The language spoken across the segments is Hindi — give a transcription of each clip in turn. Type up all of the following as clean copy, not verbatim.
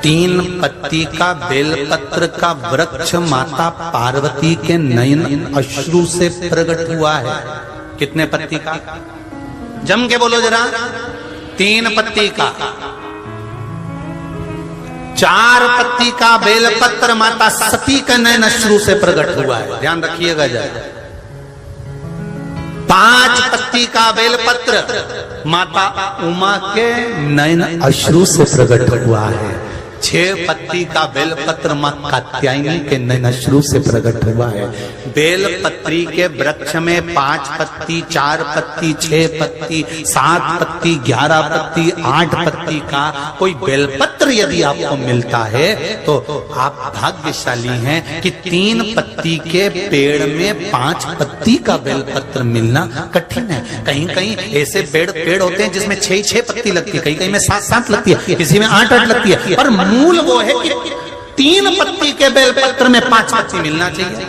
3 पत्ती का बेलपत्र का वृक्ष माता पार्वती के नयन अश्रु से प्रकट हुआ है। कितने पत्ती का? जम के बोलो जरा। 3 पत्ती का। 4 पत्ती का बेलपत्र माता सती के नयन अश्रु से प्रकट हुआ है, ध्यान रखिएगा जरा। 5 पत्ती का बेलपत्र माता उमा के नयन अश्रु से प्रकट हुआ है। 6 पत्ती का बेलपत्र मां कात्यायनी के नयन अश्रु से प्रकट हुआ है। बेलपत्री के वृक्ष में 5 पत्ती, 4 पत्ती, 6 पत्ती, 7 पत्ती, 11 पत्ती, 8 पत्ती का कोई बेलपत्र यदि आपको मिलता है तो आप भाग्यशाली हैं कि 3 पत्ती के पेड़ में 5 पत्ती का बेलपत्र मिलना कठिन है। कहीं कहीं ऐसे पेड़ होते हैं जिसमें 6 पत्ती लगती है, कहीं कहीं में 7 लगती है, किसी में 8 लगती है, पर मूल वो है कि 3 पत्ती के बेलपत्र में 5 पत्ती मिलना चाहिए।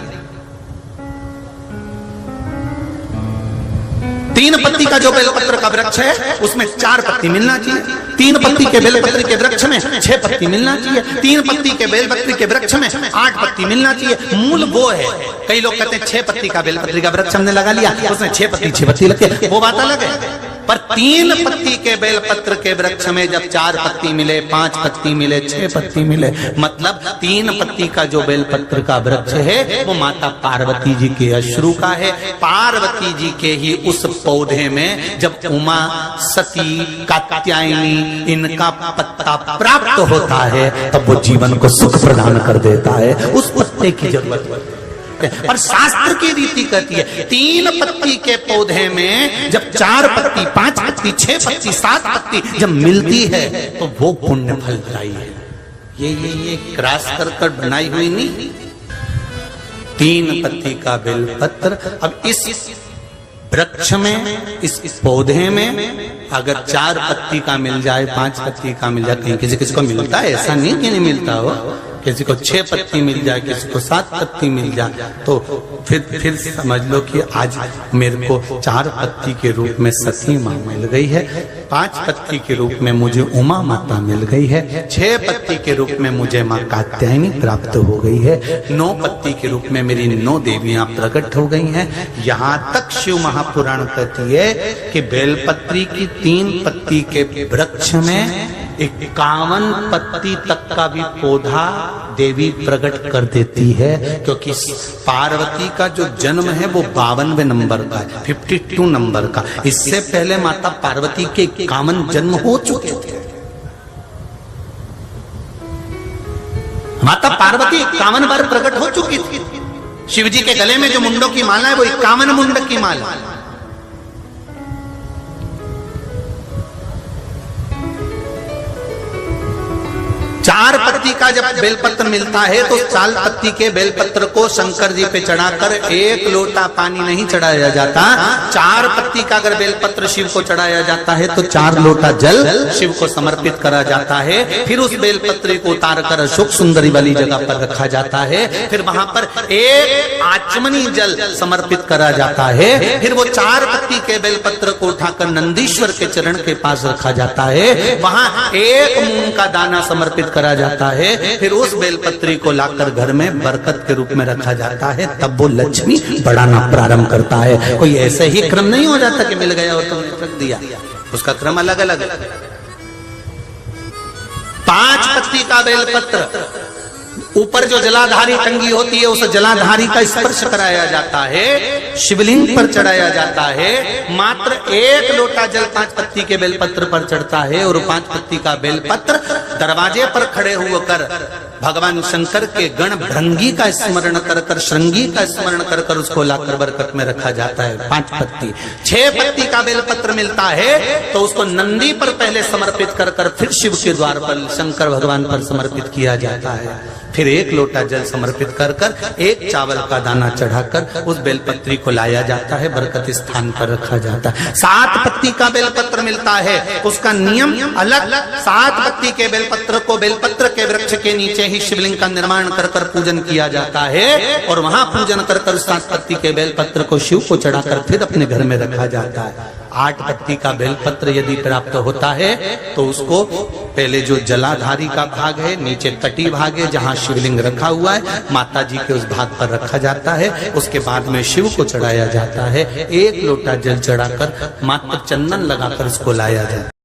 3 पत्ती का जो बेलपत्र का वृक्ष है उसमें 4 पत्ती मिलना चाहिए। 3 पत्ती के बेलपत्र के वृक्ष में 6 पत्ती मिलना चाहिए। 3 पत्ती के बेलपत्र के वृक्ष में 8 पत्ती मिलना चाहिए। मूल वो है। कई लोग कहते हैं 6 पत्ती का बेलपत्र का वृक्ष हमने लगा लिया, उसमें 6 पत्ती लगती है, वो बात अलग है। पर 3 पत्ती के बेलपत्र के वृक्ष में जब 4 पत्ती मिले, 5 पत्ती मिले, 6 पत्ती मिले, मतलब 3 पत्ती का जो बेलपत्र का वृक्ष है वो माता पार्वती जी के अश्रु का है। पार्वती जी के ही उस पौधे में जब उमा, सती, कात्यायनी इनका पत्ता प्राप्त होता है तब वो जीवन को सुख प्रदान कर देता है। उस पत्ते की जरूरत पर शास्त्र की रीति कहती है 3 पत्ती के पौधे में जब 4 पत्ती, 5 पत्ती, 6 पत्ती, 7 पत्ती जब मिलती है तो वो पुण्य फलदायी है। ये क्रॉस कर बनाई हुई नहीं। 3 पत्ती का बेलपत्र। अब इस वृक्ष में, इस पौधे में अगर 4 पत्ती का मिल जाए, 5 पत्ती का मिल जाए, कहीं किसी को मिलता है, ऐसा नहीं कि नहीं मिलता हो, किसी को 6 पत्ती मिल जाए, किसी को 7 पत्ती मिल जाए, तो फिर समझ लो कि आज मेरे को 4 पत्ती के रूप में सती माँ मिल गई है, 5 पत्ती के रूप में मुझे उमा माता मिल गई है, 6 पत्ती के रूप में मुझे माँ कात्यायनी प्राप्त हो गई है, 9 पत्ती के रूप में मेरी 9 देवियां प्रकट हो गई हैं। यहाँ तक शिव महापुराण कहती है कि बेलपत्री की 3 पत्ती के वृक्ष में 51 पत्ती तक का भी पौधा देवी प्रकट कर देती है, क्योंकि पार्वती का जो जन्म है वो 52वें नंबर का है, 52 नंबर का। इससे पहले माता पार्वती के 51 जन्म हो चुके थे। माता पार्वती 51 बार प्रकट हो चुकी थी। शिव जी के गले में जो मुंडों की माला है वो 51 मुंडक की माला। चार पत्ती का जब बेलपत्र मिलता है तो 4 पत्ती के बेलपत्र को शंकर जी पे चढ़ाकर 1 लोटा पानी नहीं चढ़ाया जाता। 4 पत्ती का अगर बेलपत्र शिव को चढ़ाया जाता है तो 4 लोटा जल शिव को समर्पित करा जाता है। फिर उस बेलपत्र को उतार कर अशोक सुंदरी वाली जगह पर रखा जाता है। फिर वहां पर 1 आचमनी जल समर्पित करा जाता है। फिर वो 4 पत्ती के बेलपत्र को उठाकर नंदीश्वर के चरण के पास रखा जाता है। वहां 1 मूंग का दाना समर्पित करा जाता है। फिर उस बेलपत्री को लाकर घर में बरकत के रूप में रखा जाता है। तब वो लक्ष्मी बढ़ाना प्रारंभ करता है। कोई ऐसे ही क्रम नहीं हो जाता कि मिल गया और तुमने रख दिया, उसका क्रम अलग अलग है। 5 पत्ती का बेलपत्र, ऊपर जो जलाधारी टंगी होती है उस जलाधारी का स्पर्श कराया जाता है, शिवलिंग पर चढ़ाया जाता है। मात्र 1 लोटा जल 5 पत्ती के बेलपत्र पर चढ़ता है और 5 पत्ती का बेलपत्र दरवाजे पर खड़े होकर भगवान शंकर के गण भृंगी का स्मरण कर कर, श्रृंगी का स्मरण कर कर उसको लाकर बरकत में रखा जाता है। 5 पत्ती। 6 पत्ती का बेलपत्र मिलता है तो उसको नंदी पर पहले समर्पित कर कर फिर शिव के द्वार पर शंकर भगवान पर समर्पित किया जाता है। फिर 1 लोटा जल समर्पित कर कर 1 चावल का दाना चढ़ाकर उस बेलपत्री को लाया जाता है, बरकत स्थान पर रखा जाता है। 7 पत्ती का बेलपत्र बेलपत्र मिलता है, उसका नियम अलग। 7 पत्ती के बेलपत्र को बेलपत्र के वृक्ष के नीचे ही शिवलिंग का निर्माण कर कर पूजन किया जाता है और वहां पूजन कर कर 7 पत्ती के बेलपत्र को शिव को चढ़ाकर फिर अपने घर में रखा जाता है। 8 पत्ती का बेलपत्र यदि प्राप्त होता है तो उसको पहले जो जलाधारी का भाग है, नीचे तटी भाग है जहां शिवलिंग रखा हुआ है, माता जी के उस भाग पर रखा जाता है। उसके बाद में शिव को चढ़ाया जाता है। 1 लोटा जल चढ़ाकर मात्र चंदन लगाकर उसको लाया जाता है।